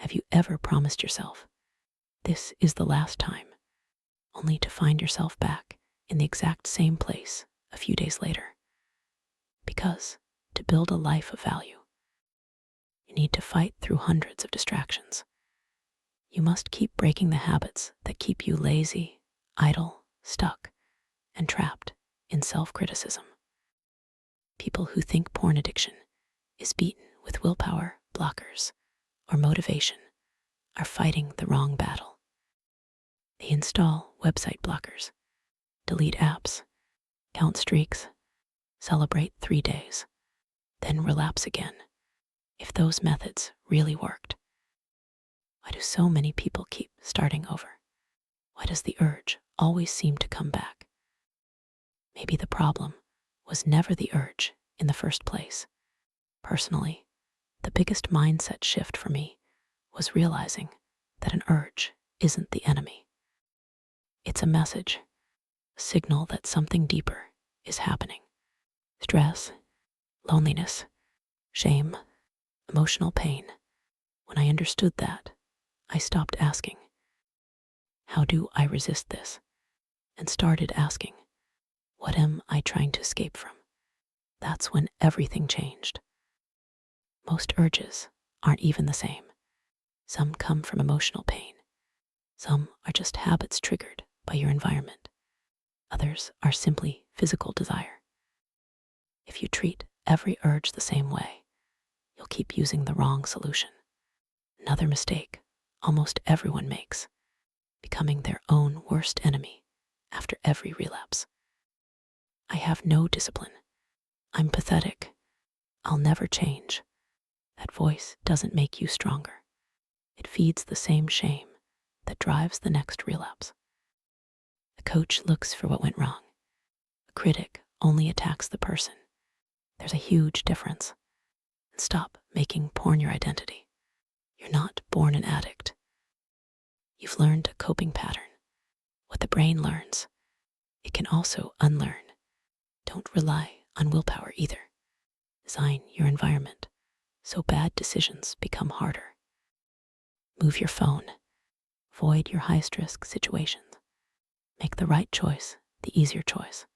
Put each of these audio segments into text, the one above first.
Have you ever promised yourself, this is the last time, only to find yourself back in the exact same place a few days later? Because to build a life of value, you need to fight through hundreds of distractions. You must keep breaking the habits that keep you lazy, idle, stuck, and trapped in self-criticism. People who think porn addiction is beaten with willpower blockers or motivation are fighting the wrong battle. They install website blockers, delete apps, count streaks, celebrate 3 days, then relapse again. If those methods really worked, why do so many people keep starting over? Why does the urge always seem to come back? Maybe the problem was never the urge in the first place. Personally, the biggest mindset shift for me was realizing that an urge isn't the enemy. It's a message, a signal that something deeper is happening. Stress, loneliness, shame, emotional pain. When I understood that, I stopped asking, how do I resist this? And started asking, what am I trying to escape from? That's when everything changed. Most urges aren't even the same. Some come from emotional pain. Some are just habits triggered by your environment. Others are simply physical desire. If you treat every urge the same way, you'll keep using the wrong solution. Another mistake almost everyone makes, becoming their own worst enemy after every relapse. I have no discipline. I'm pathetic. I'll never change. That voice doesn't make you stronger. It feeds the same shame that drives the next relapse. A coach looks for what went wrong. A critic only attacks the person. There's a huge difference. And stop making porn your identity. You're not born an addict. You've learned a coping pattern. What the brain learns, it can also unlearn. Don't rely on willpower either. Design your environment so bad decisions become harder. Move your phone. Avoid your highest risk situations. Make the right choice the easier choice.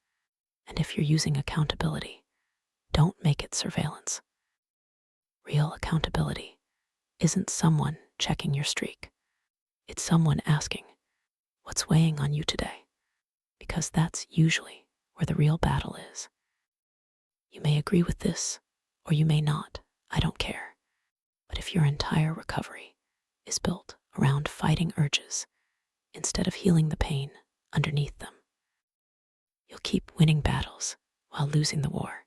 And if you're using accountability, don't make it surveillance. Real accountability isn't someone checking your streak. It's someone asking, what's weighing on you today? Because that's usually where the real battle is. You may agree with this, or you may not. I don't care. But if your entire recovery is built around fighting urges instead of healing the pain underneath them, you'll keep winning battles while losing the war.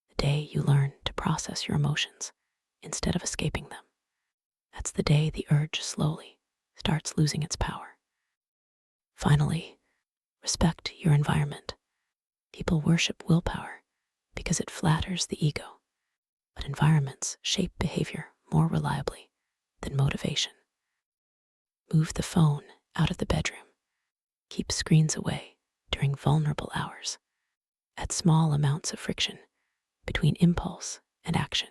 The day you learn to process your emotions instead of escaping them, that's the day the urge slowly starts losing its power. Finally, respect your environment. People worship willpower because it flatters the ego, but environments shape behavior more reliably than motivation. Move the phone out of the bedroom. Keep screens away during vulnerable hours. Add small amounts of friction between impulse and action.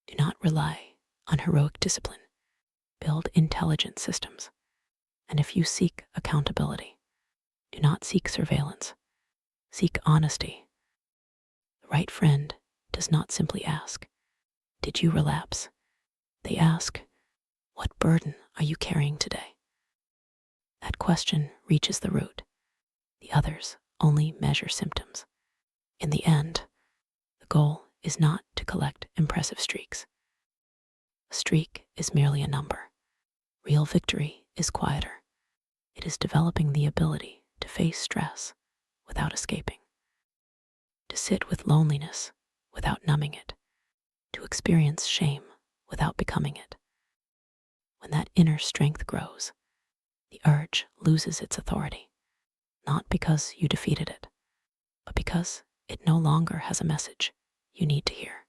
Do not rely on heroic discipline. Build intelligent systems. And if you seek accountability, do not seek surveillance. Seek honesty. The right friend does not simply ask, did you relapse? They ask, what burden are you carrying today? That question reaches the root. The others only measure symptoms. In the end, the goal is not to collect impressive streaks. A streak is merely a number. Real victory is quieter. It is developing the ability to face stress without escaping, to sit with loneliness without numbing it, to experience shame without becoming it. When that inner strength grows, the urge loses its authority, not because you defeated it, but because it no longer has a message you need to hear.